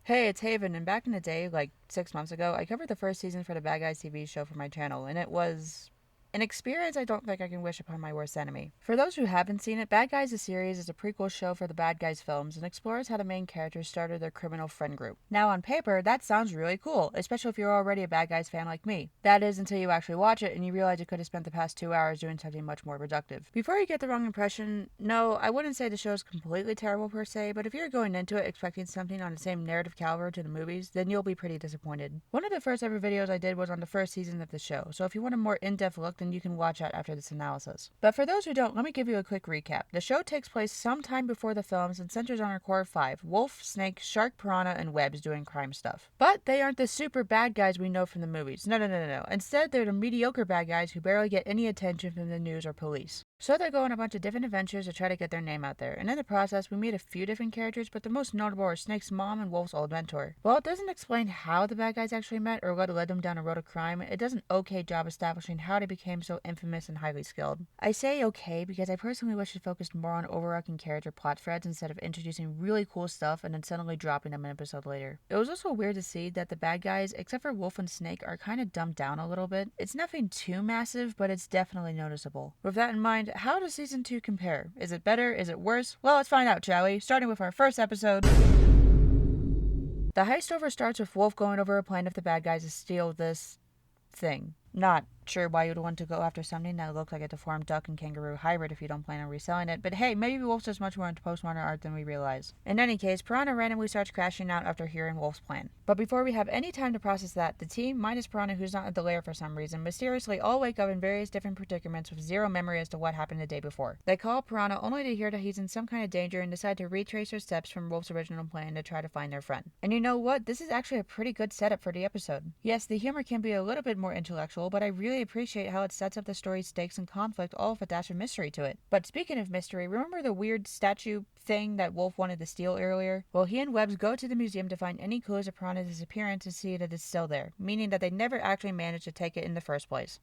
Hey, it's Haven, and back in the day, like 6 months ago, I covered the first season for the Bad Guys TV show for my channel, and it was an experience I don't think I can wish upon my worst enemy. For those who haven't seen it, Bad Guys the series is a prequel show for the Bad Guys films and explores how the main characters started their criminal friend group. Now, on paper, that sounds really cool, especially if you're already a Bad Guys fan like me. That is until you actually watch it and you realize you could have spent the past 2 hours doing something much more productive. Before you get the wrong impression, no, I wouldn't say the show is completely terrible per se, but if you're going into it expecting something on the same narrative caliber to the movies, then you'll be pretty disappointed. One of the first ever videos I did was on the first season of the show, so if you want a more in-depth look, then you can watch that after this analysis. But for those who don't, let me give you a quick recap. The show takes place sometime before the films and centers on our core five: Wolf, Snake, Shark, Piranha, and Webbs doing crime stuff. But they aren't the super bad guys we know from the movies. No. Instead, they're the mediocre bad guys who barely get any attention from the news or police. So they go on a bunch of different adventures to try to get their name out there, and in the process we meet a few different characters, but the most notable are Snake's mom and Wolf's old mentor. While it doesn't explain how the bad guys actually met or what led them down a road of crime, it does an okay job establishing how they became so infamous and highly skilled. I say okay because I personally wish it focused more on overarching character plot threads instead of introducing really cool stuff and then suddenly dropping them an episode later. It was also weird to see that the bad guys, except for Wolf and Snake, are kind of dumbed down a little bit. It's nothing too massive, but it's definitely noticeable. With that in mind, how does season 2 compare? Is it better? Is it worse? Well, let's find out, shall we? Starting with our first episode. The heist over starts with Wolf going over a plan of the bad guys to steal this thing. Not sure why you'd want to go after something that looks like a deformed duck and kangaroo hybrid if you don't plan on reselling it, but hey, maybe Wolf's just much more into postmodern art than we realize. In any case, Piranha randomly starts crashing out after hearing Wolf's plan. But before we have any time to process that, the team, minus Piranha who's not at the lair for some reason, mysteriously all wake up in various different predicaments with zero memory as to what happened the day before. They call Piranha only to hear that he's in some kind of danger and decide to retrace their steps from Wolf's original plan to try to find their friend. And you know what? This is actually a pretty good setup for the episode. Yes, the humor can be a little bit more intellectual, but I really appreciate how it sets up the story's stakes and conflict, all with a dash of mystery to it. But speaking of mystery, remember the weird statue thing that Wolf wanted to steal earlier? Well, he and Webbs go to the museum to find any clues of Piranha's disappearance and see that it's still there, meaning that they never actually managed to take it in the first place.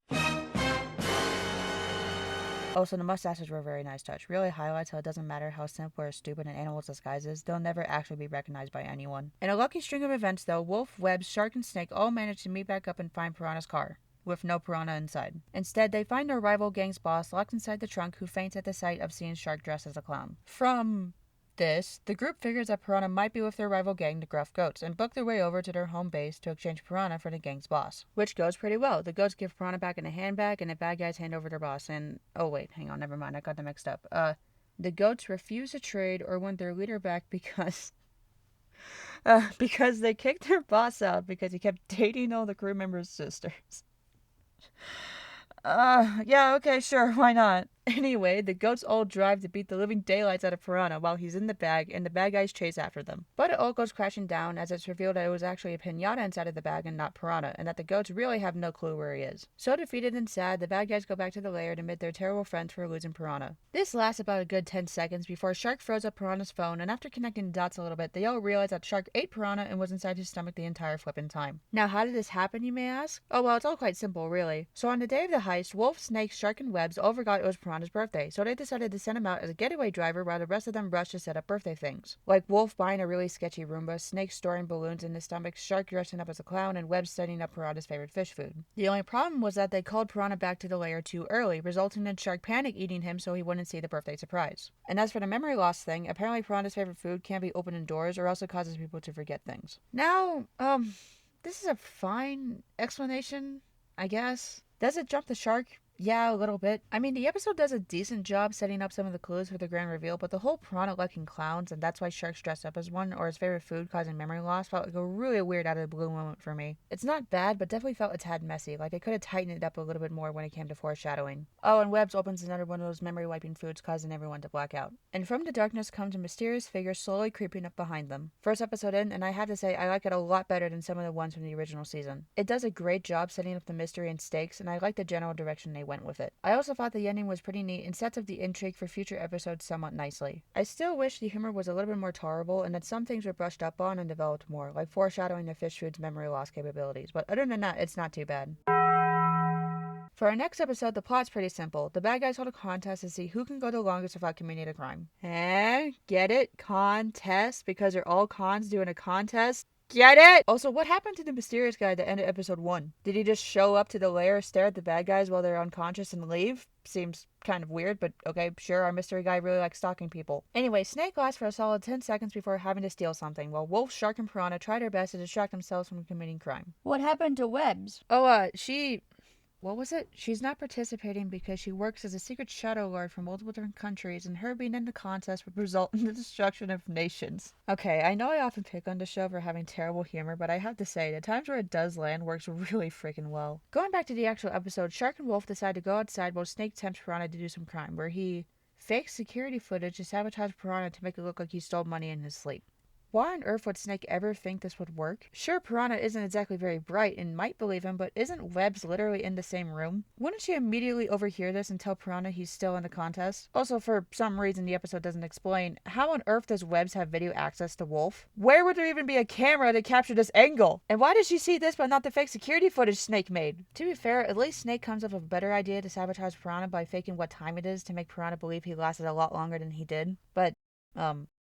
Also, the mustaches were a very nice touch. Really highlights how it doesn't matter how simple or stupid an animal's disguise is, they'll never actually be recognized by anyone. In a lucky string of events though, Wolf, Webbs, Shark, and Snake all managed to meet back up and find Piranha's car, with no Piranha inside. Instead, they find their rival gang's boss locked inside the trunk, who faints at the sight of seeing Shark dressed as a clown. From this, the group figures that Piranha might be with their rival gang, the Gruff Goats, and book their way over to their home base to exchange Piranha for the gang's boss. Which goes pretty well. The Goats give Piranha back in a handbag, and the bad guys hand over their boss, and oh wait, hang on, never mind, I got them mixed up. The Goats refuse to trade or want their leader back because they kicked their boss out because he kept dating all the crew members' sisters. Yeah, okay, sure, why not? Anyway, the Goats all drive to beat the living daylights out of Piranha while he's in the bag, and the bad guys chase after them. But it all goes crashing down as it's revealed that it was actually a piñata inside of the bag and not Piranha, and that the Goats really have no clue where he is. So defeated and sad, the bad guys go back to the lair to admit their terrible friends for losing Piranha. This lasts about a good 10 seconds before Shark throws up Piranha's phone, and after connecting the dots a little bit, they all realize that Shark ate Piranha and was inside his stomach the entire flippin' time. Now, how did this happen, you may ask? Oh well, it's all quite simple, really. So on the day of the heist, Wolf, Snake, Shark, and Webbs all forgot it was Piranha's birthday, so they decided to send him out as a getaway driver while the rest of them rushed to set up birthday things. Like Wolf buying a really sketchy Roomba, Snake storing balloons in his stomach, Shark dressing up as a clown, and Webbs setting up Piranha's favorite fish food. The only problem was that they called Piranha back to the lair too early, resulting in Shark panic eating him so he wouldn't see the birthday surprise. And as for the memory loss thing, apparently Piranha's favorite food can't be opened indoors or else it causes people to forget things. Now, this is a fine explanation, I guess. Does it jump the shark? Yeah, a little bit. I mean, the episode does a decent job setting up some of the clues for the grand reveal, but the whole Piranha liking clowns, and that's why Shark's dressed up as one, or his favorite food causing memory loss, felt like a really weird out of the blue moment for me. It's not bad, but definitely felt a tad messy, like they could have tightened it up a little bit more when it came to foreshadowing. Oh, and Webbs opens another one of those memory wiping foods, causing everyone to black out. And from the darkness comes a mysterious figure slowly creeping up behind them. First episode in, and I have to say I like it a lot better than some of the ones from the original season. It does a great job setting up the mystery and stakes, and I like the general direction they went with it. I also thought the ending was pretty neat and sets up the intrigue for future episodes somewhat nicely. I still wish the humor was a little bit more tolerable and that some things were brushed up on and developed more, like foreshadowing the fish food's memory loss capabilities, but other than that, it's not too bad. For our next episode, the plot's pretty simple. The bad guys hold a contest to see who can go the longest without committing a crime. Get it? Contest? Because they're all cons doing a contest? Get it? Also, what happened to the mysterious guy that ended episode 1? Did he just show up to the lair, stare at the bad guys while they're unconscious, and leave? Seems kind of weird, but okay, sure, our mystery guy really likes stalking people. Anyway, Snake lasts for a solid 10 seconds before having to steal something, while Wolf, Shark, and Piranha try their best to distract themselves from committing crime. What happened to Webbs? Oh, what was it? She's not participating because she works as a secret shadow lord for multiple different countries, and her being in the contest would result in the destruction of nations. Okay, I know I often pick on the show for having terrible humor, but I have to say, the times where it does land works really freaking well. Going back to the actual episode, Shark and Wolf decide to go outside while Snake tempts Piranha to do some crime, where he fakes security footage to sabotage Piranha to make it look like he stole money in his sleep. Why on earth would Snake ever think this would work? Sure, Piranha isn't exactly very bright and might believe him, but isn't Webbs literally in the same room? Wouldn't she immediately overhear this and tell Piranha he's still in the contest? Also, for some reason the episode doesn't explain, how on earth does Webbs have video access to Wolf? Where would there even be a camera to capture this angle? And why does she see this but not the fake security footage Snake made? To be fair, at least Snake comes up with a better idea to sabotage Piranha by faking what time it is to make Piranha believe he lasted a lot longer than he did. But,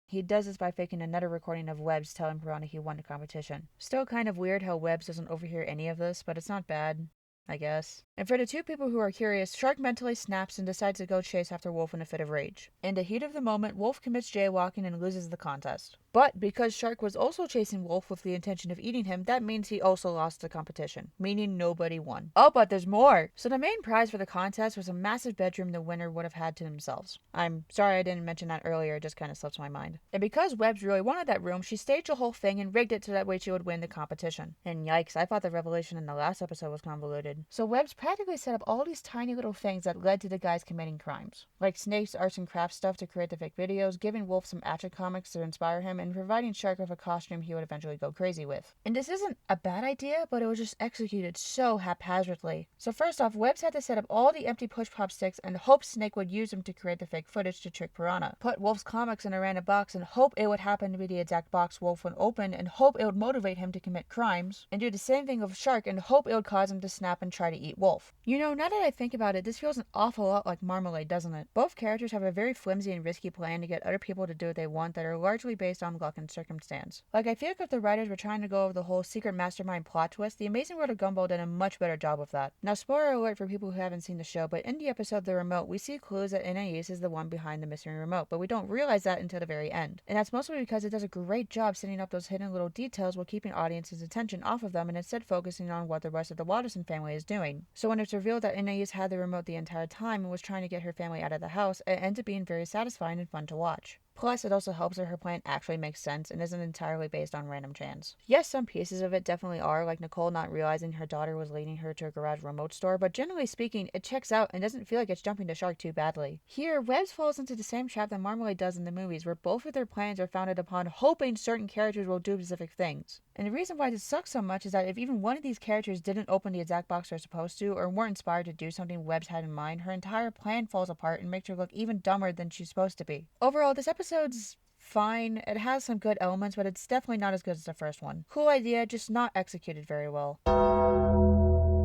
he does this by faking another recording of Webbs telling Piranha he won the competition. Still kind of weird how Webbs doesn't overhear any of this, but it's not bad, I guess. And for the two people who are curious, Shark mentally snaps and decides to go chase after Wolf in a fit of rage. In the heat of the moment, Wolf commits jaywalking and loses the contest. But because Shark was also chasing Wolf with the intention of eating him, that means he also lost the competition, meaning nobody won. Oh, but there's more! So the main prize for the contest was a massive bedroom the winner would have had to themselves. I'm sorry I didn't mention that earlier, it just kind of slipped my mind. And because Webbs really wanted that room, she staged the whole thing and rigged it so that way she would win the competition. And yikes, I thought the revelation in the last episode was convoluted. So Webbs practically set up all these tiny little things that led to the guys committing crimes. Like Snake's arts and crafts stuff to create the fake videos, giving Wolf some action comics to inspire him, and providing Shark with a costume he would eventually go crazy with. And this isn't a bad idea, but it was just executed so haphazardly. So first off, Webbs had to set up all the empty push-pop sticks and hope Snake would use them to create the fake footage to trick Piranha. Put Wolf's comics in a random box and hope it would happen to be the exact box Wolf would open, and hope it would motivate him to commit crimes. And do the same thing with Shark and hope it would cause him to snap and try to eat Wolf. You know, now that I think about it, this feels an awful lot like Marmalade, doesn't it? Both characters have a very flimsy and risky plan to get other people to do what they want that are largely based on luck and circumstance. Like, I feel like if the writers were trying to go over the whole secret mastermind plot twist, The Amazing World of Gumball did a much better job with that. Now, spoiler alert for people who haven't seen the show, but in the episode The Remote, we see clues that Anais is the one behind the missing remote, but we don't realize that until the very end. And that's mostly because it does a great job setting up those hidden little details while keeping audience's attention off of them and instead focusing on what the rest of the Watterson family is doing. So when it's revealed that Anais had the remote the entire time and was trying to get her family out of the house, it ends up being very satisfying and fun to watch. Plus, it also helps that her plan actually makes sense and isn't entirely based on random chance. Yes, some pieces of it definitely are, like Nicole not realizing her daughter was leading her to a garage remote store, but generally speaking, it checks out and doesn't feel like it's jumping the shark too badly. Here, Webbs falls into the same trap that Marmalade does in the movies, where both of their plans are founded upon hoping certain characters will do specific things. And the reason why this sucks so much is that if even one of these characters didn't open the exact box they're supposed to, or weren't inspired to do something Webbs had in mind, her entire plan falls apart and makes her look even dumber than she's supposed to be. Overall, this episode's fine. It has some good elements, but it's definitely not as good as the first one. Cool idea, just not executed very well.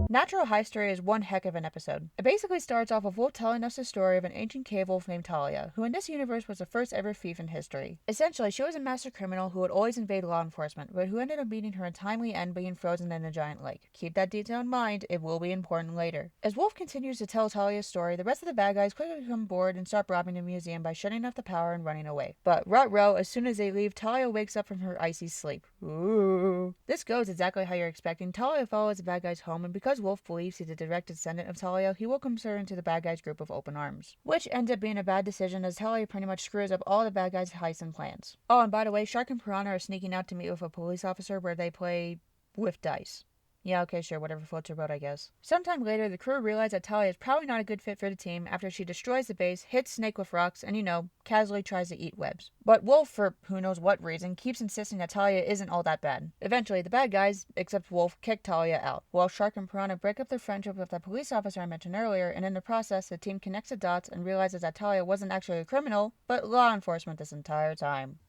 Natural High Story is one heck of an episode. It basically starts off with Wolf telling us the story of an ancient cave wolf named Talia, who in this universe was the first ever thief in history. Essentially, she was a master criminal who would always invade law enforcement, but who ended up meeting her untimely end being frozen in a giant lake. Keep that detail in mind, it will be important later. As Wolf continues to tell Talia's story, the rest of the bad guys quickly become bored and start robbing the museum by shutting off the power and running away. But ruh-roh, as soon as they leave, Talia wakes up from her icy sleep. Ooh. This goes exactly how you're expecting. Talia follows the bad guys home, and because Wolf believes he's a direct descendant of Talia, he welcomes her into the bad guys group with open arms. Which ends up being a bad decision, as Talia pretty much screws up all the bad guys' heists and plans. Oh, and by the way, Shark and Piranha are sneaking out to meet with a police officer where they play with dice. Yeah, okay, sure, whatever floats your boat, I guess. Sometime later, the crew realize that Talia is probably not a good fit for the team after she destroys the base, hits Snake with rocks, and casually tries to eat Webbs. But Wolf, for who knows what reason, keeps insisting that Talia isn't all that bad. Eventually, the bad guys, except Wolf, kick Talia out, while Shark and Piranha break up their friendship with that police officer I mentioned earlier, and in the process, the team connects the dots and realizes that Talia wasn't actually a criminal, but law enforcement this entire time.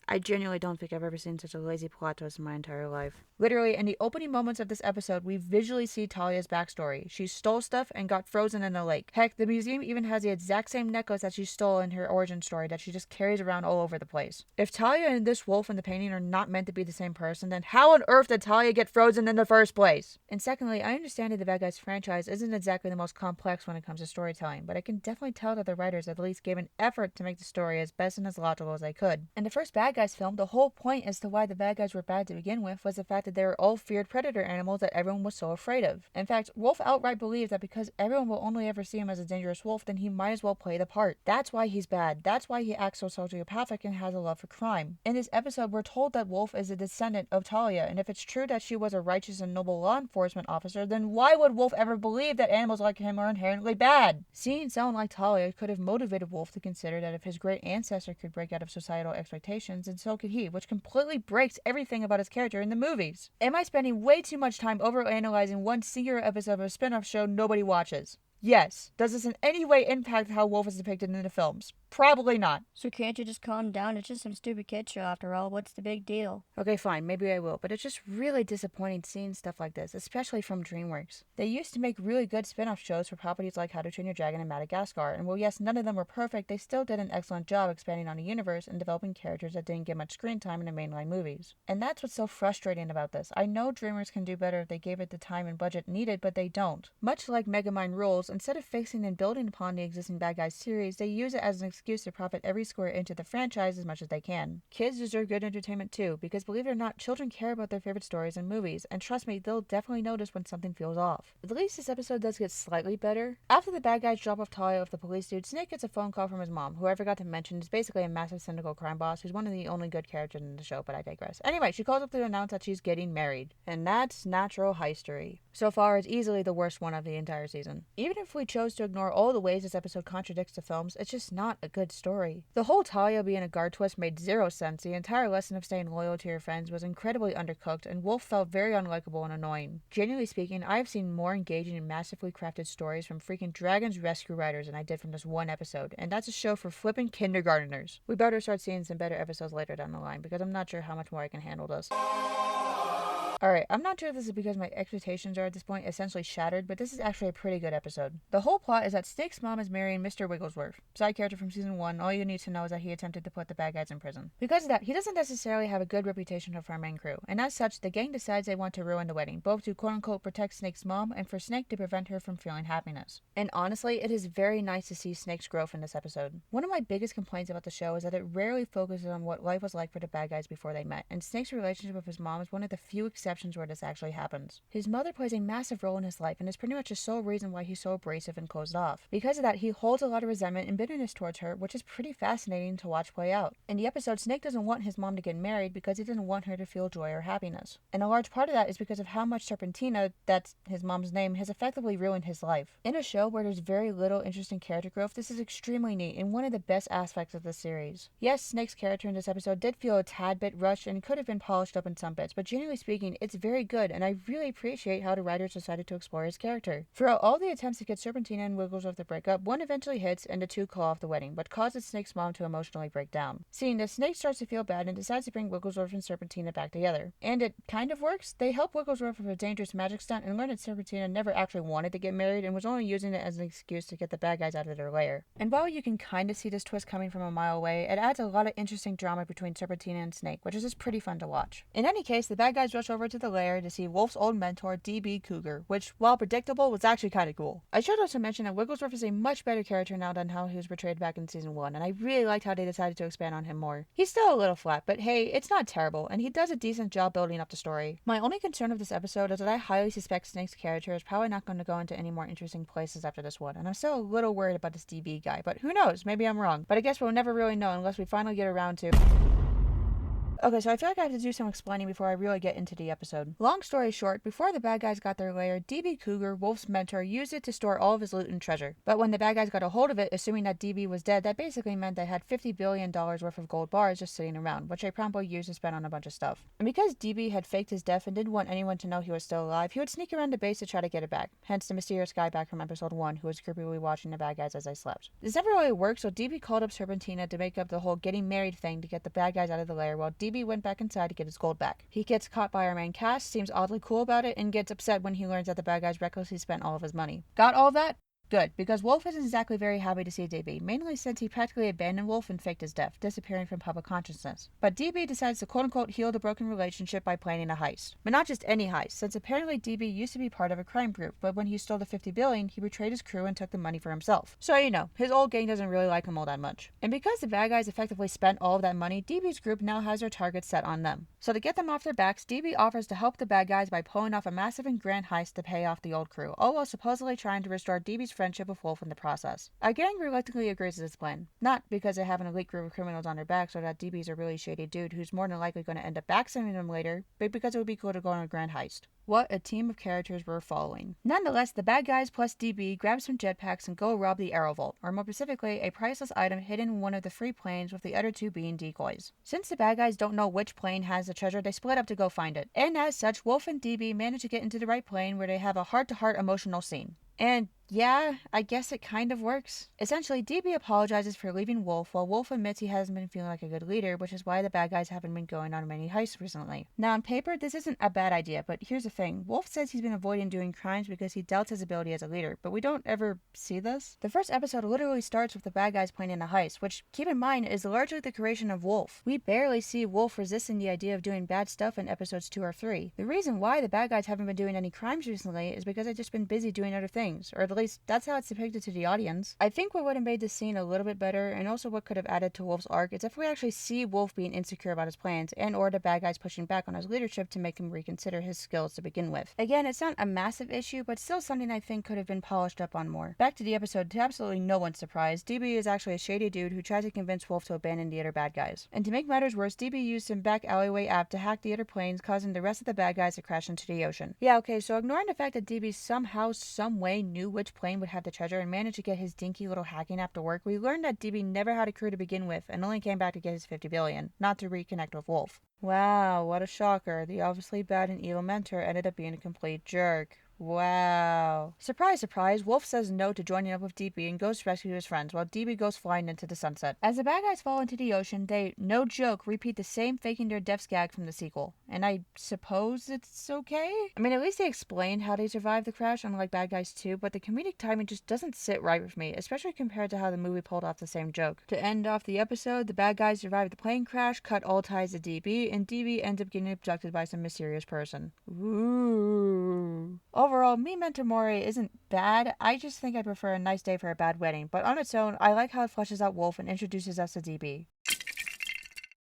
I genuinely don't think I've ever seen such a lazy plot twist in my entire life. Literally, in the opening moments of this episode, we visually see Talia's backstory. She stole stuff and got frozen in a lake. Heck, the museum even has the exact same necklace that she stole in her origin story that she just carries around all over the place. If Talia and this wolf in the painting are not meant to be the same person, then how on earth did Talia get frozen in the first place? And secondly, I understand that the Bad Guys franchise isn't exactly the most complex when it comes to storytelling, but I can definitely tell that the writers at least gave an effort to make the story as best and as logical as they could. In the first Bad Guys film, the whole point as to why the bad guys were bad to begin with was the fact that they were all feared predator animals that everyone was so afraid of. In fact, Wolf outright believes that because everyone will only ever see him as a dangerous wolf, then he might as well play the part. That's why he's bad. That's why he acts so sociopathic and has a love for crime. In this episode, we're told that Wolf is a descendant of Talia, and if it's true that she was a righteous and noble law enforcement officer, then why would Wolf ever believe that animals like him are inherently bad? Seeing someone like Talia could have motivated Wolf to consider that if his great ancestor could break out of societal expectations, then so could he, which completely breaks everything about his character in the movies. Am I spending way too much time overanalyzing one singular episode of a spin-off show nobody watches? Yes. Does this in any way impact how Wolf is depicted in the films? Probably not. So can't you just calm down? It's just some stupid kid show after all. What's the big deal? Okay, fine. Maybe I will. But it's just really disappointing seeing stuff like this, especially from DreamWorks. They used to make really good spin-off shows for properties like How to Train Your Dragon and Madagascar, and while yes, none of them were perfect, they still did an excellent job expanding on a universe and developing characters that didn't get much screen time in the mainline movies. And that's what's so frustrating about this. I know DreamWorks can do better if they gave it the time and budget needed, but they don't. Much like Megamind Rules, instead of fixing and building upon the existing Bad Guys series, they use it as an excuse to profit every square inch of the franchise as much as they can. Kids deserve good entertainment too, because believe it or not, children care about their favorite stories and movies, and trust me, they'll definitely notice when something feels off. At least this episode does get slightly better. After the bad guys drop off Talia with the police dude, Snake gets a phone call from his mom, who I forgot to mention is basically a massive cynical crime boss who's one of the only good characters in the show, but I digress. Anyway, she calls up to announce that she's getting married, and that's natural history. So far, it's easily the worst one of the entire season. Even if we chose to ignore all the ways this episode contradicts the films, it's just not a good story. The whole Talia being a guard twist made zero sense. The entire lesson of staying loyal to your friends was incredibly undercooked, and Wolf felt very unlikable and annoying. Genuinely speaking, I have seen more engaging and massively crafted stories from freaking Dragon's Rescue Riders than I did from this one episode, and that's a show for flippin' kindergarteners. We better start seeing some better episodes later down the line, because I'm not sure how much more I can handle this. Alright, I'm not sure if this is because my expectations are at this point essentially shattered, but this is actually a pretty good episode. The whole plot is that Snake's mom is marrying Mr. Wigglesworth. Side character from season 1, all you need to know is that he attempted to put the bad guys in prison. Because of that, he doesn't necessarily have a good reputation for our main crew, and as such, the gang decides they want to ruin the wedding, both to quote-unquote protect Snake's mom, and for Snake to prevent her from feeling happiness. And honestly, it is very nice to see Snake's growth in this episode. One of my biggest complaints about the show is that it rarely focuses on what life was like for the bad guys before they met, and Snake's relationship with his mom is one of the few exceptions where this actually happens. His mother plays a massive role in his life and is pretty much the sole reason why he's so abrasive and closed off. Because of that, he holds a lot of resentment and bitterness towards her, which is pretty fascinating to watch play out. In the episode, Snake doesn't want his mom to get married because he doesn't want her to feel joy or happiness. And a large part of that is because of how much Serpentina, that's his mom's name, has effectively ruined his life. In a show where there's very little interesting character growth, this is extremely neat and one of the best aspects of the series. Yes, Snake's character in this episode did feel a tad bit rushed and could have been polished up in some bits, but generally speaking, it's very good, and I really appreciate how the writers decided to explore his character. Throughout all the attempts to get Serpentina and Wigglesworth to break up, one eventually hits and the two call off the wedding, but causes Snake's mom to emotionally break down. Seeing this, Snake starts to feel bad and decides to bring Wigglesworth and Serpentina back together. And it kind of works. They help Wigglesworth with a dangerous magic stunt and learn that Serpentina never actually wanted to get married and was only using it as an excuse to get the bad guys out of their lair. And while you can kind of see this twist coming from a mile away, it adds a lot of interesting drama between Serpentina and Snake, which is just pretty fun to watch. In any case, the bad guys rush over to the lair to see Wolf's old mentor, D.B. Cougar, which, while predictable, was actually kind of cool. I should also mention that Wigglesworth is a much better character now than how he was portrayed back in season 1, and I really liked how they decided to expand on him more. He's still a little flat, but hey, it's not terrible, and he does a decent job building up the story. My only concern of this episode is that I highly suspect Snake's character is probably not going to go into any more interesting places after this one, and I'm still a little worried about this DB guy, but who knows, maybe I'm wrong. But I guess we'll never really know unless we finally get around to... Okay, so I feel like I have to do some explaining before I really get into the episode. Long story short, before the bad guys got their lair, DB Cougar, Wolf's mentor, used it to store all of his loot and treasure. But when the bad guys got a hold of it, assuming that DB was dead, that basically meant they had $50 billion worth of gold bars just sitting around, which they promptly used to spend on a bunch of stuff. And because DB had faked his death and didn't want anyone to know he was still alive, he would sneak around the base to try to get it back. Hence the mysterious guy back from episode 1 who was creepily watching the bad guys as they slept. This never really worked, so DB called up Serpentina to make up the whole getting married thing to get the bad guys out of the lair, while DB went back inside to get his gold back. He gets caught by our main cast, seems oddly cool about it, and gets upset when he learns that the bad guys recklessly spent all of his money. Got all of that? Good, because Wolf isn't exactly very happy to see DB, mainly since he practically abandoned Wolf and faked his death, disappearing from public consciousness. But DB decides to quote-unquote heal the broken relationship by planning a heist. But not just any heist, since apparently DB used to be part of a crime group, but when he stole the $50 billion, he betrayed his crew and took the money for himself. So his old gang doesn't really like him all that much. And because the bad guys effectively spent all of that money, DB's group now has their targets set on them. So to get them off their backs, DB offers to help the bad guys by pulling off a massive and grand heist to pay off the old crew, all while supposedly trying to restore DB's friendship with Wolf in the process. Our gang reluctantly agrees to this plan, not because they have an elite group of criminals on their backs or that DB's a really shady dude who's more than likely going to end up backstabbing them later, but because it would be cool to go on a grand heist. What a team of characters we're following. Nonetheless, the bad guys plus DB grab some jetpacks and go rob the Arrow Vault, or more specifically, a priceless item hidden in one of the free planes, with the other two being decoys. Since the bad guys don't know which plane has the treasure, they split up to go find it. And as such, Wolf and DB manage to get into the right plane where they have a heart-to-heart emotional scene. And yeah, I guess it kind of works. Essentially, DB apologizes for leaving Wolf, while Wolf admits he hasn't been feeling like a good leader, which is why the bad guys haven't been going on many heists recently. Now, on paper, this isn't a bad idea, but here's the thing. Wolf says he's been avoiding doing crimes because he doubts his ability as a leader, but we don't ever see this. The first episode literally starts with the bad guys planning a heist, which, keep in mind, is largely the creation of Wolf. We barely see Wolf resisting the idea of doing bad stuff in episodes 2 or 3. The reason why the bad guys haven't been doing any crimes recently is because they've just been busy doing other things, or at least that's how it's depicted to the audience. I think what would have made this scene a little bit better, and also what could have added to Wolf's arc, is if we actually see Wolf being insecure about his plans, and or the bad guys pushing back on his leadership to make him reconsider his skills to begin with. Again, it's not a massive issue, but still something I think could have been polished up on more. Back to the episode, to absolutely no one's surprise, DB is actually a shady dude who tries to convince Wolf to abandon the other bad guys. And to make matters worse, DB used some back alleyway app to hack the other planes, causing the rest of the bad guys to crash into the ocean. Yeah, okay, so ignoring the fact that DB somehow, some way knew which plane would have the treasure and managed to get his dinky little hacking app to work, we learned that DB never had a crew to begin with and only came back to get his $50 billion, not to reconnect with Wolf. Wow, what a shocker. The obviously bad and evil mentor ended up being a complete jerk. Wow. Surprise, surprise, Wolf says no to joining up with DB and goes to rescue his friends, while DB goes flying into the sunset. As the bad guys fall into the ocean, they, no joke, repeat the same faking their deaths gag from the sequel. And I suppose it's okay? I mean, at least they explained how they survived the crash, unlike Bad Guys 2, but the comedic timing just doesn't sit right with me, especially compared to how the movie pulled off the same joke. To end off the episode, the bad guys survive the plane crash, cut all ties to DB, and DB ends up getting abducted by some mysterious person. Ooh. Overall, Memento Mori isn't bad. I just think I prefer A Nice Day for a Bad Wedding, but on its own, I like how it fleshes out Wolf and introduces us to DB.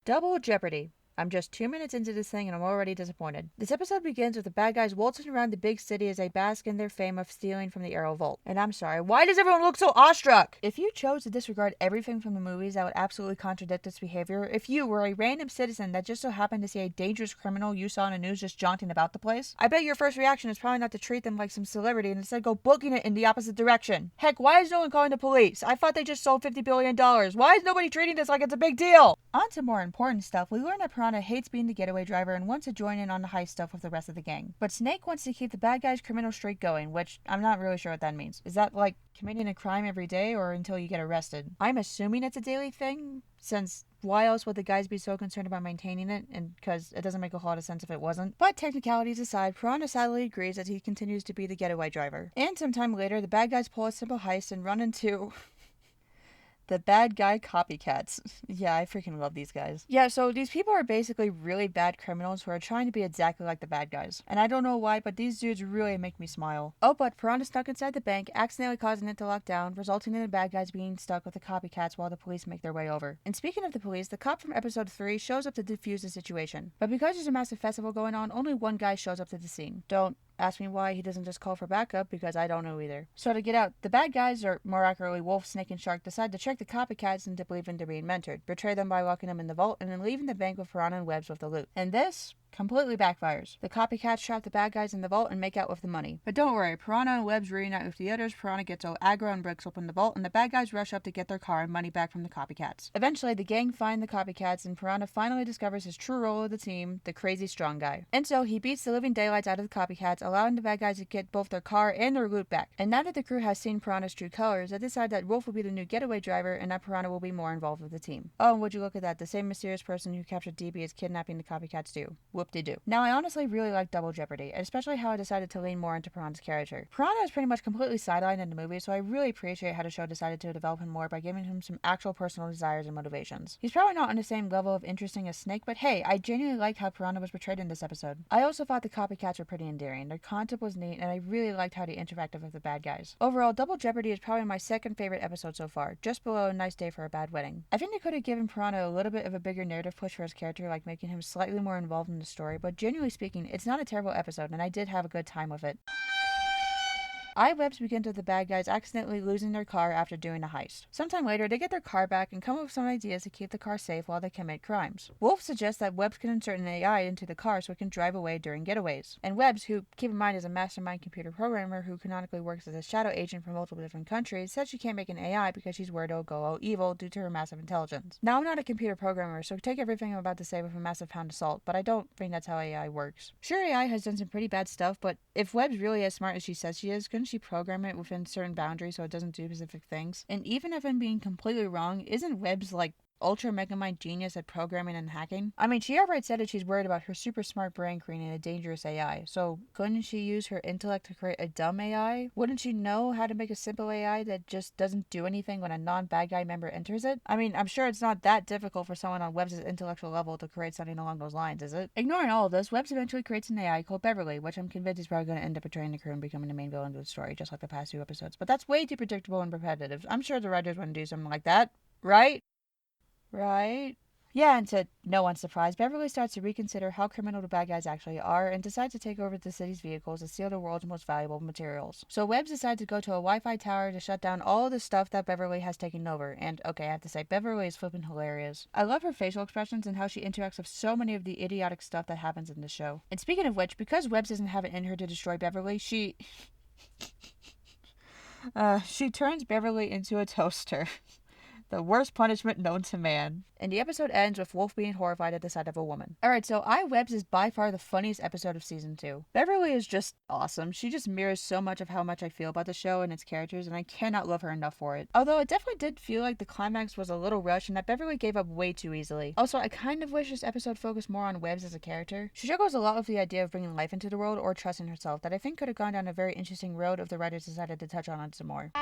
Double Jeopardy. I'm just 2 minutes into this thing and I'm already disappointed. This episode begins with the bad guys waltzing around the big city as they bask in their fame of stealing from the Arrow Vault. And I'm sorry, why does everyone look so awestruck? If you chose to disregard everything from the movies that would absolutely contradict this behavior, if you were a random citizen that just so happened to see a dangerous criminal you saw in the news just jaunting about the place, I bet your first reaction is probably not to treat them like some celebrity and instead go booking it in the opposite direction. Heck, why is no one calling the police? I thought they just sold $50 billion. Why is nobody treating this like it's a big deal? On to more important stuff, we learn that Piranha hates being the getaway driver and wants to join in on the heist stuff with the rest of the gang. But Snake wants to keep the bad guy's criminal streak going, which I'm not really sure what that means. Is that like committing a crime every day or until you get arrested? I'm assuming it's a daily thing, since why else would the guys be so concerned about maintaining it? And because it doesn't make a whole lot of sense if it wasn't. But technicalities aside, Piranha sadly agrees that he continues to be the getaway driver. And sometime later, the bad guys pull a simple heist and run into the bad guy copycats. Yeah, I freaking love these guys. Yeah, so these people are basically really bad criminals who are trying to be exactly like the bad guys. And I don't know why, but these dudes really make me smile. Oh, but Piranha snuck inside the bank, accidentally causing it to lock down, resulting in the bad guys being stuck with the copycats while the police make their way over. And speaking of the police, the cop from episode 3 shows up to defuse the situation. But because there's a massive festival going on, only one guy shows up to the scene. Don't Ask me why he doesn't just call for backup, because I don't know either. So to get out, the bad guys, or more accurately Wolf, Snake, and Shark, decide to trick the copycats into believing they're being mentored, betray them by locking them in the vault, and then leaving the bank with Piranha and Webbs with the loot. And this completely backfires. The copycats trap the bad guys in the vault and make out with the money. But don't worry, Piranha and Webbs reunite with the others, Piranha gets all aggro and breaks open the vault, and the bad guys rush up to get their car and money back from the copycats. Eventually, the gang find the copycats, and Piranha finally discovers his true role of the team, the crazy strong guy. And so, he beats the living daylights out of the copycats, allowing the bad guys to get both their car and their loot back. And now that the crew has seen Piranha's true colors, they decide that Wolf will be the new getaway driver, and that Piranha will be more involved with the team. Oh, and would you look at that, the same mysterious person who captured DB is kidnapping the copycats too. Whoop-de-doo. Now, I honestly really like Double Jeopardy, and especially how I decided to lean more into Piranha's character. Piranha is pretty much completely sidelined in the movie, so I really appreciate how the show decided to develop him more by giving him some actual personal desires and motivations. He's probably not on the same level of interesting as Snake, but hey, I genuinely liked how Piranha was portrayed in this episode. I also thought the copycats were pretty endearing. Their concept was neat, and I really liked how they interacted with the bad guys. Overall, Double Jeopardy is probably my second favorite episode so far, just below A Nice Day for a Bad Wedding. I think they could have given Piranha a little bit of a bigger narrative push for his character, like making him slightly more involved in the story, but genuinely speaking, it's not a terrible episode, and I did have a good time with it. Webbs begins with the bad guys accidentally losing their car after doing a heist. Sometime later, they get their car back and come up with some ideas to keep the car safe while they commit crimes. Wolf suggests that Webbs can insert an AI into the car so it can drive away during getaways. And Webbs, who, keep in mind, is a mastermind computer programmer who canonically works as a shadow agent for multiple different countries, said she can't make an AI because she's worried it'll go all evil due to her massive intelligence. Now, I'm not a computer programmer, so take everything I'm about to say with a massive pound of salt, but I don't think that's how AI works. Sure, AI has done some pretty bad stuff, but if Webbs really as smart as she says she is, couldn't she program it within certain boundaries so it doesn't do specific things? And even if I'm being completely wrong, isn't Webbs like ultra mega mind genius at programming and hacking? I mean, she outright said that she's worried about her super smart brain creating a dangerous AI, so couldn't she use her intellect to create a dumb AI? Wouldn't she know how to make a simple AI that just doesn't do anything when a non-bad guy member enters it? I mean, I'm sure it's not that difficult for someone on Webbs' intellectual level to create something along those lines, is it? Ignoring all of this, Webbs eventually creates an AI called Beverly, which I'm convinced is probably going to end up betraying the crew and becoming the main villain of the story, just like the past few episodes. But that's way too predictable and repetitive. I'm sure the writers wouldn't do something like that, right? Right? Yeah, and to no one's surprise, Beverly starts to reconsider how criminal the bad guys actually are and decides to take over the city's vehicles and steal the world's most valuable materials. So Webbs decides to go to a Wi-Fi tower to shut down all of the stuff that Beverly has taken over. And okay, I have to say, Beverly is flipping hilarious. I love her facial expressions and how she interacts with so many of the idiotic stuff that happens in the show. And speaking of which, because Webbs doesn't have it in her to destroy Beverly, she turns Beverly into a toaster. The worst punishment known to man. And the episode ends with Wolf being horrified at the sight of a woman. Alright, so Webbs is by far the funniest episode of season 2. Beverly is just awesome. She just mirrors so much of how much I feel about the show and its characters, and I cannot love her enough for it. Although it definitely did feel like the climax was a little rushed and that Beverly gave up way too easily. Also, I kind of wish this episode focused more on Webbs as a character. She struggles a lot with the idea of bringing life into the world or trusting herself that I think could have gone down a very interesting road if the writers decided to touch on it some more.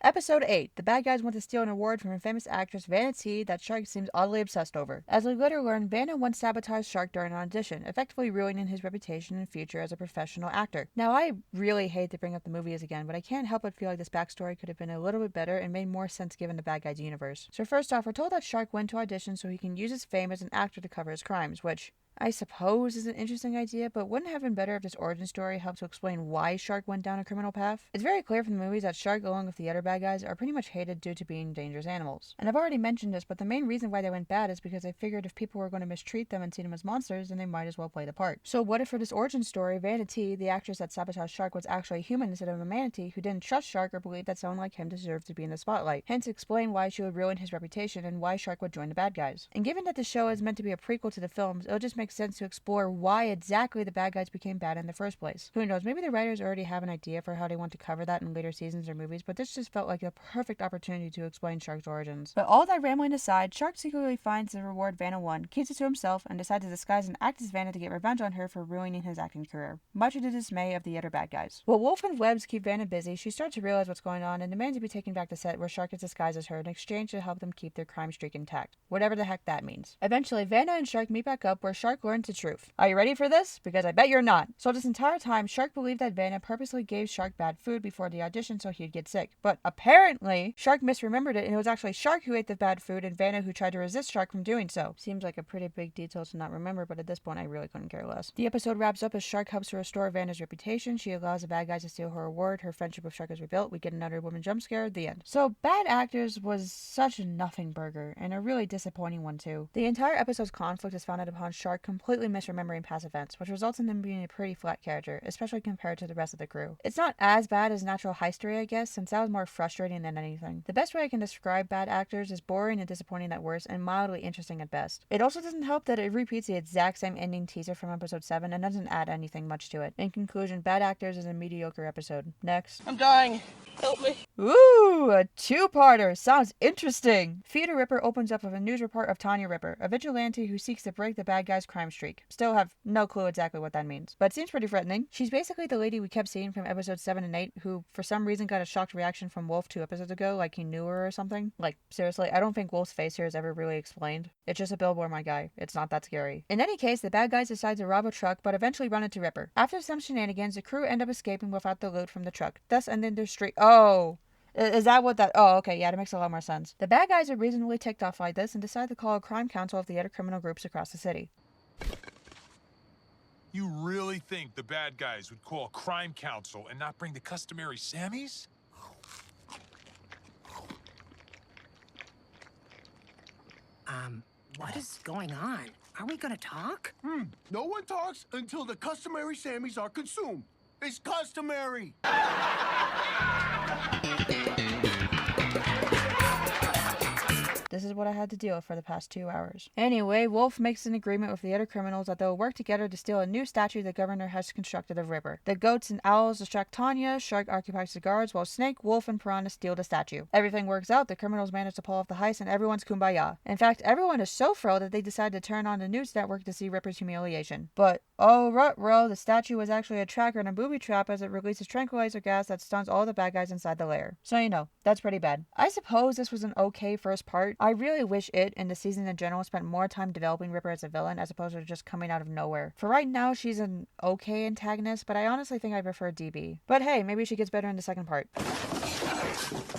Episode 8. The bad guys want to steal an award from a famous actress, Vanna T, that Shark seems oddly obsessed over. As we later learn, Vanna once sabotaged Shark during an audition, effectively ruining his reputation and future as a professional actor. Now, I really hate to bring up the movies again, but I can't help but feel like this backstory could have been a little bit better and made more sense given the bad guys universe. So first off, we're told that Shark went to audition so he can use his fame as an actor to cover his crimes, which I suppose is an interesting idea, but wouldn't it have been better if this origin story helped to explain why Shark went down a criminal path? It's very clear from the movies that Shark, along with the other bad guys, are pretty much hated due to being dangerous animals. And I've already mentioned this, but the main reason why they went bad is because they figured if people were going to mistreat them and see them as monsters, then they might as well play the part. So what if for this origin story, Vanna T, the actress that sabotaged Shark, was actually a human instead of a manatee who didn't trust Shark or believe that someone like him deserved to be in the spotlight? Hence explain why she would ruin his reputation and why Shark would join the bad guys. And given that the show is meant to be a prequel to the films, it'll just make sense to explore why exactly the bad guys became bad in the first place. Who knows, maybe the writers already have an idea for how they want to cover that in later seasons or movies, but this just felt like a perfect opportunity to explain Shark's origins. But all that rambling aside, Shark secretly finds the reward Vanna won, keeps it to himself, and decides to disguise and act as Vanna to get revenge on her for ruining his acting career, much to the dismay of the other bad guys. While Wolf and Webbs keep Vanna busy, she starts to realize what's going on and demands to be taken back to set where Shark is disguised as her in exchange to help them keep their crime streak intact. Whatever the heck that means. Eventually, Vanna and Shark meet back up where Shark Shark learns the truth. Are you ready for this? Because I bet you're not. So this entire time, Shark believed that Vanna purposely gave Shark bad food before the audition so he'd get sick. But apparently, Shark misremembered it and it was actually Shark who ate the bad food and Vanna who tried to resist Shark from doing so. Seems like a pretty big detail to not remember, but at this point I really couldn't care less. The episode wraps up as Shark helps to restore Vanna's reputation. She allows the bad guys to steal her award. Her friendship with Shark is rebuilt. We get another woman jump scare. The end. So Bad Actors was such a nothing burger and a really disappointing one too. The entire episode's conflict is founded upon Shark completely misremembering past events, which results in him being a pretty flat character, especially compared to the rest of the crew. It's not as bad as Natural Heistery, I guess, since that was more frustrating than anything. The best way I can describe Bad Actors is boring and disappointing at worst and mildly interesting at best. It also doesn't help that it repeats the exact same ending teaser from episode 7 and doesn't add anything much to it. In conclusion, Bad Actors is a mediocre episode. Next. I'm dying. Help me. Ooh, a two-parter. Sounds interesting. Theater Ripper opens up with a news report of Tanya Ripper, a vigilante who seeks to break the bad guy's crime streak. Still have no clue exactly what that means, but it seems pretty threatening. She's basically the lady we kept seeing from episodes 7 and 8 who for some reason got a shocked reaction from Wolf 2 episodes ago, like he knew her or something. Like, seriously, I don't think Wolf's face here is ever really explained. It's just a billboard, my guy. It's not that scary. In any case, the bad guys decide to rob a truck, but eventually run into Ripper. After some shenanigans, the crew end up escaping without the loot from the truck, thus ending their streak. Oh! Is that what that... Oh, okay, yeah, that makes a lot more sense. The bad guys are reasonably ticked off by this and decide to call a crime council of the other criminal groups across the city. You really think the bad guys would call a crime council and not bring the customary Sammys? What is going on? Are we gonna talk? No one talks until the customary Sammys are consumed. It's customary. This is what I had to deal with for the past 2 hours. Anyway, Wolf makes an agreement with the other criminals that they'll work together to steal a new statue the governor has constructed of Ripper. The goats and owls distract Tanya, Shark occupies the guards, while Snake, Wolf, and Piranha steal the statue. Everything works out, the criminals manage to pull off the heist, and everyone's kumbaya. In fact, everyone is so thrilled that they decide to turn on the news network to see Ripper's humiliation. But, oh ruh-roh, the statue was actually a tracker and a booby trap as it releases tranquilizer gas that stuns all the bad guys inside the lair. So you know, that's pretty bad. I suppose this was an okay first part. I really wish it and the season in general spent more time developing Ripper as a villain as opposed to just coming out of nowhere. For right now, she's an okay antagonist, but I honestly think I prefer DB. But hey, maybe she gets better in the second part.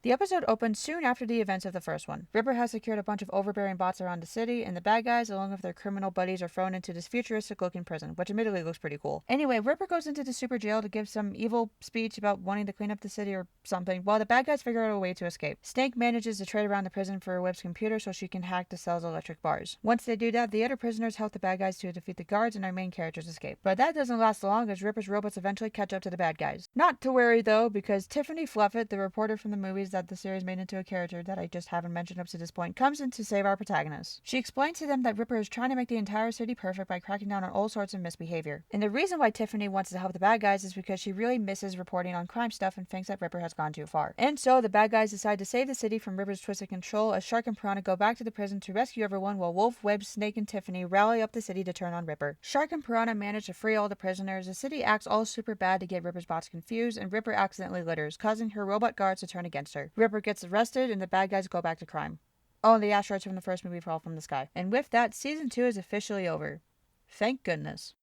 The episode opens soon after the events of the first one. Ripper has secured a bunch of overbearing bots around the city, and the bad guys, along with their criminal buddies, are thrown into this futuristic-looking prison, which admittedly looks pretty cool. Anyway, Ripper goes into the super jail to give some evil speech about wanting to clean up the city or something, while the bad guys figure out a way to escape. Snake manages to trade around the prison for Web's computer so she can hack the cell's electric bars. Once they do that, the other prisoners help the bad guys to defeat the guards, and our main characters escape. But that doesn't last long, as Ripper's robots eventually catch up to the bad guys. Not to worry though, because Tiffany Fluffit, the reporter from the movies that the series made into a character that I just haven't mentioned up to this point, comes in to save our protagonist. She explains to them that Ripper is trying to make the entire city perfect by cracking down on all sorts of misbehavior. And the reason why Tiffany wants to help the bad guys is because she really misses reporting on crime stuff and thinks that Ripper has gone too far. And so the bad guys decide to save the city from Ripper's twisted control as Shark and Piranha go back to the prison to rescue everyone while Wolf, Web, Snake, and Tiffany rally up the city to turn on Ripper. Shark and Piranha manage to free all the prisoners, the city acts all super bad to get Ripper's bots confused, and Ripper accidentally litters, causing her robot guards to turn against her. Ripper gets arrested, and the bad guys go back to crime. Oh, and the asteroids from the first movie fall from the sky. And with that, season 2 is officially over. Thank goodness.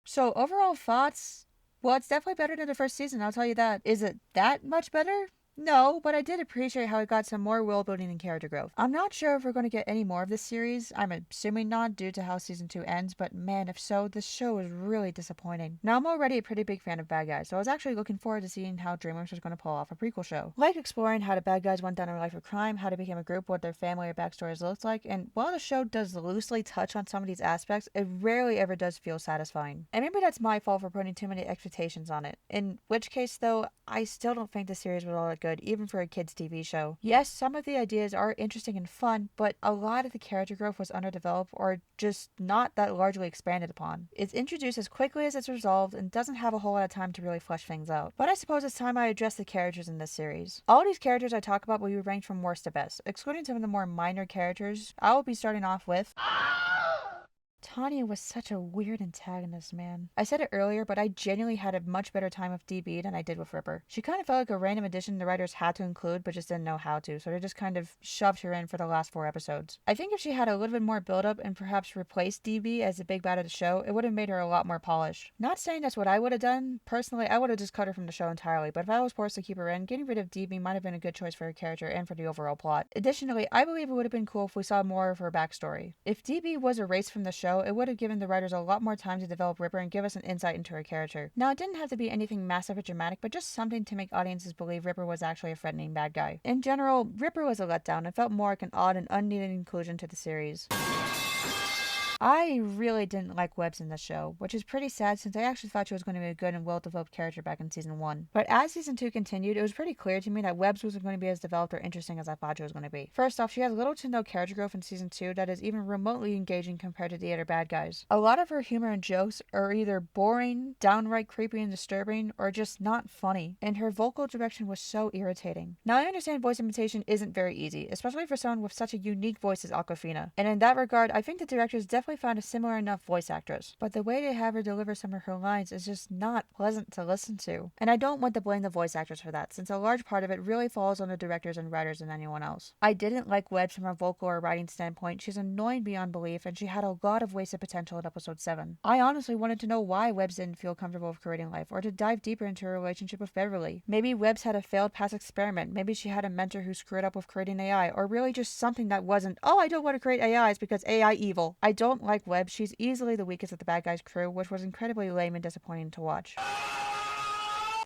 So, overall thoughts? Well, it's definitely better than the first season, I'll tell you that. Is it that much better? No, but I did appreciate how it got some more world building and character growth. I'm not sure if we're going to get any more of this series. I'm assuming not due to how season 2 ends, but man, if so, this show is really disappointing. Now, I'm already a pretty big fan of Bad Guys, so I was actually looking forward to seeing how DreamWorks was going to pull off a prequel show. Like exploring how the bad guys went down a life of crime, how they became a group, what their family or backstories looked like, and while the show does loosely touch on some of these aspects, it rarely ever does feel satisfying. And maybe that's my fault for putting too many expectations on it. In which case, though, I still don't think the series was all that good, even for a kids TV show. Yes, some of the ideas are interesting and fun, but a lot of the character growth was underdeveloped or just not that largely expanded upon. It's introduced as quickly as it's resolved and doesn't have a whole lot of time to really flesh things out. But I suppose it's time I address the characters in this series. All these characters I talk about will be ranked from worst to best. Excluding some of the more minor characters, I will be starting off with Tanya was such a weird antagonist, man. I said it earlier, but I genuinely had a much better time with DB than I did with Ripper. She kind of felt like a random addition the writers had to include, but just didn't know how to, so they just kind of shoved her in for the last 4 episodes. I think if she had a little bit more build-up and perhaps replaced DB as the big bad of the show, it would have made her a lot more polished. Not saying that's what I would have done. Personally, I would have just cut her from the show entirely, but if I was forced to keep her in, getting rid of DB might have been a good choice for her character and for the overall plot. Additionally, I believe it would have been cool if we saw more of her backstory. If DB was erased from the show, it would have given the writers a lot more time to develop Ripper and give us an insight into her character. Now, it didn't have to be anything massive or dramatic, but just something to make audiences believe Ripper was actually a threatening bad guy. In general, Ripper was a letdown and felt more like an odd and unneeded inclusion to the series. I really didn't like Webbs in the show, which is pretty sad since I actually thought she was going to be a good and well-developed character back in season 1. But as season 2 continued, it was pretty clear to me that Webbs wasn't going to be as developed or interesting as I thought she was going to be. First off, she has little to no character growth in season 2 that is even remotely engaging compared to the other bad guys. A lot of her humor and jokes are either boring, downright creepy and disturbing, or just not funny, and her vocal direction was so irritating. Now, I understand voice imitation isn't very easy, especially for someone with such a unique voice as Awkwafina, and in that regard, I think the directors definitely found a similar enough voice actress, but the way they have her deliver some of her lines is just not pleasant to listen to. And I don't want to blame the voice actress for that, since a large part of it really falls on the directors and writers than anyone else. I didn't like Webbs from a vocal or writing standpoint. She's annoying beyond belief, and she had a lot of wasted potential in episode 7. I honestly wanted to know why Webbs didn't feel comfortable with creating life, or to dive deeper into her relationship with Beverly. Maybe Webbs had a failed past experiment, maybe she had a mentor who screwed up with creating AI, or really just something that wasn't, oh, I don't want to create AIs because AI evil. I don't like Webbs. She's easily the weakest of the bad guys crew, which was incredibly lame and disappointing to watch.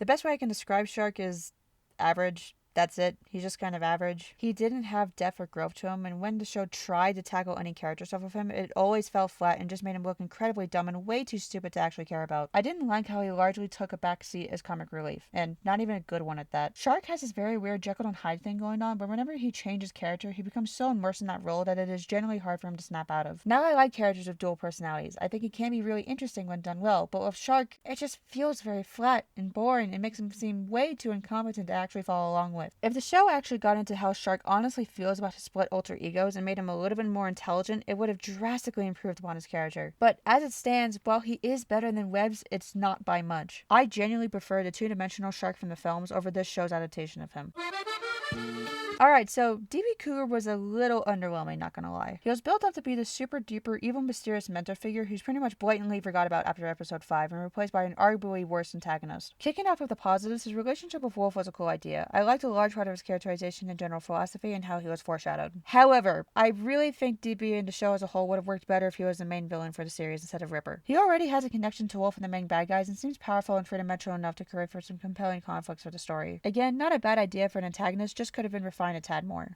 The best way I can describe Shark is average. That's it. He's just kind of average. He didn't have depth or growth to him, and when the show tried to tackle any character stuff with him, it always fell flat and just made him look incredibly dumb and way too stupid to actually care about. I didn't like how he largely took a backseat as comic relief, and not even a good one at that. Shark has this very weird Jekyll and Hyde thing going on, but whenever he changes character, he becomes so immersed in that role that it is generally hard for him to snap out of. Now, I like characters with dual personalities. I think it can be really interesting when done well, but with Shark, it just feels very flat and boring and makes him seem way too incompetent to actually follow along with. If the show actually got into how Shark honestly feels about his split alter egos and made him a little bit more intelligent, it would have drastically improved upon his character. But as it stands, while he is better than Webbs, it's not by much. I genuinely prefer the two-dimensional Shark from the films over this show's adaptation of him. Alright, so DB Cougar was a little underwhelming, not gonna lie. He was built up to be the super duper evil mysterious mentor figure who's pretty much blatantly forgot about after episode 5 and replaced by an arguably worse antagonist. Kicking off with the positives, his relationship with Wolf was a cool idea. I liked a large part of his characterization and general philosophy and how he was foreshadowed. However, I really think DB and the show as a whole would have worked better if he was the main villain for the series instead of Ripper. He already has a connection to Wolf and the main bad guys and seems powerful and three-dimensional enough to create for some compelling conflicts for the story. Again, not a bad idea for an antagonist, just could have been refined a tad more.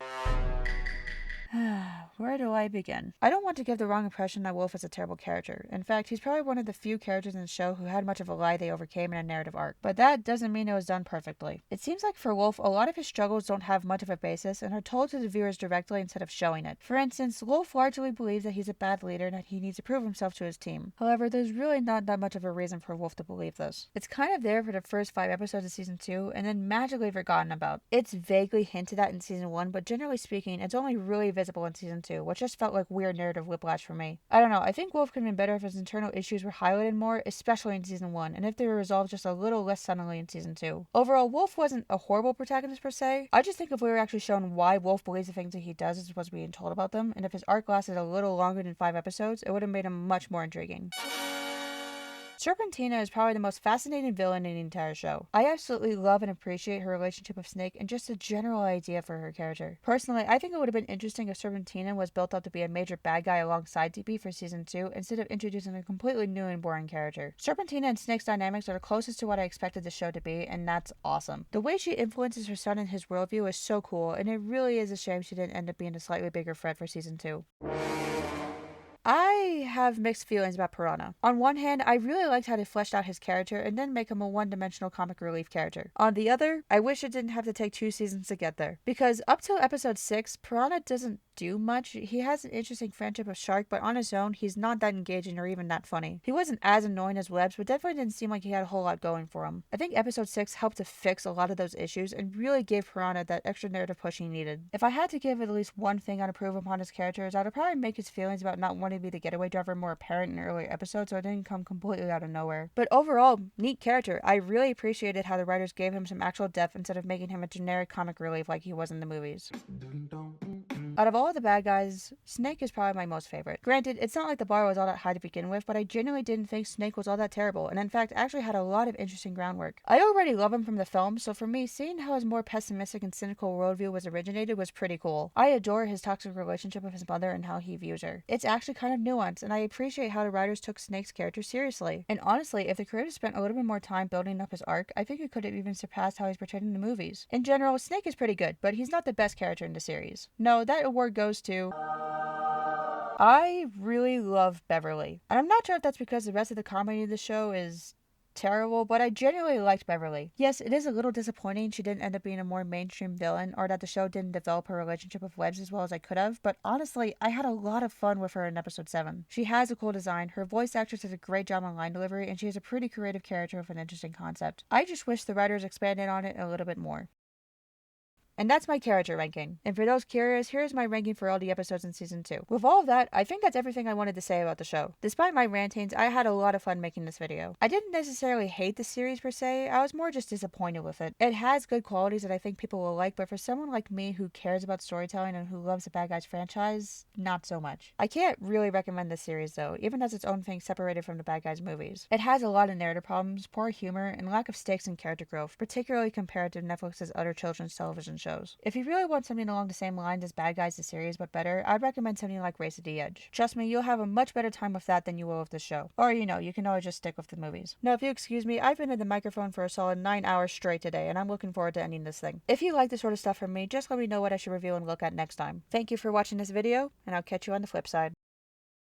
Where do I begin? I don't want to give the wrong impression that Wolf is a terrible character. In fact, he's probably one of the few characters in the show who had much of a lie they overcame in a narrative arc. But that doesn't mean it was done perfectly. It seems like for Wolf, a lot of his struggles don't have much of a basis and are told to the viewers directly instead of showing it. For instance, Wolf largely believes that he's a bad leader and that he needs to prove himself to his team. However, there's really not that much of a reason for Wolf to believe this. It's kind of there for the first 5 episodes of season 2 and then magically forgotten about. It's vaguely hinted at in season 1, but generally speaking, it's only really visible in season 2, which just felt like weird narrative whiplash for me. I don't know, I think Wolf could have been better if his internal issues were highlighted more, especially in season 1, and if they were resolved just a little less suddenly in season 2. Overall, Wolf wasn't a horrible protagonist per se. I just think if we were actually shown why Wolf believes the things that he does as opposed to being told about them, and if his arc lasted a little longer than 5 episodes, it would have made him much more intriguing. Serpentina is probably the most fascinating villain in the entire show. I absolutely love and appreciate her relationship with Snake and just a general idea for her character. Personally, I think it would have been interesting if Serpentina was built up to be a major bad guy alongside DB for season 2 instead of introducing a completely new and boring character. Serpentina and Snake's dynamics are the closest to what I expected the show to be, and that's awesome. The way she influences her son and his worldview is so cool, and it really is a shame she didn't end up being a slightly bigger threat for season 2. I have mixed feelings about Piranha. On one hand, I really liked how they fleshed out his character and then make him a one-dimensional comic relief character. On the other, I wish it didn't have to take 2 seasons to get there. Because up till episode 6, Piranha doesn't do much. He has an interesting friendship with Shark, but on his own, he's not that engaging or even that funny. He wasn't as annoying as Webbs, but definitely didn't seem like he had a whole lot going for him. I think episode 6 helped to fix a lot of those issues and really gave Piranha that extra narrative push he needed. If I had to give it at least one thing I'd approve upon his characters, I'd probably make his feelings about not wanting to be the getaway driver more apparent in earlier episodes so it didn't come completely out of nowhere. But overall, neat character. I really appreciated how the writers gave him some actual depth instead of making him a generic comic relief like he was in the movies. Out of all of the bad guys, Snake is probably my most favorite. Granted, it's not like the bar was all that high to begin with, but I genuinely didn't think Snake was all that terrible, and in fact actually had a lot of interesting groundwork. I already love him from the film, so for me, seeing how his more pessimistic and cynical worldview was originated was pretty cool. I adore his toxic relationship with his mother and how he views her. It's actually kind of nuanced, and I appreciate how the writers took Snake's character seriously. And honestly, if the creators spent a little bit more time building up his arc, I think it could have even surpassed how he's portrayed in the movies. In general, Snake is pretty good, but he's not the best character in the series. No, that award goes to... I really love Beverly. And I'm not sure if that's because the rest of the comedy of the show is terrible, but I genuinely liked Beverly. Yes, it is a little disappointing she didn't end up being a more mainstream villain, or that the show didn't develop her relationship with Webbs as well as I could have, but honestly, I had a lot of fun with her in episode 7. She has a cool design, her voice actress does a great job on line delivery, and she is a pretty creative character with an interesting concept. I just wish the writers expanded on it a little bit more. And that's my character ranking. And for those curious, here's my ranking for all the episodes in season 2. With all of that, I think that's everything I wanted to say about the show. Despite my rantings, I had a lot of fun making this video. I didn't necessarily hate the series per se, I was more just disappointed with it. It has good qualities that I think people will like, but for someone like me who cares about storytelling and who loves the Bad Guys franchise, not so much. I can't really recommend this series though, even as its own thing separated from the Bad Guys movies. It has a lot of narrative problems, poor humor, and lack of stakes and character growth, particularly compared to Netflix's other children's television shows. If you really want something along the same lines as Bad Guys the series but better, I'd recommend something like Race to the Edge. Trust me, you'll have a much better time with that than you will with this show. Or, you can always just stick with the movies. Now, if you excuse me, I've been at the microphone for a solid 9 hours straight today, and I'm looking forward to ending this thing. If you like this sort of stuff from me, just let me know what I should review and look at next time. Thank you for watching this video, and I'll catch you on the flip side.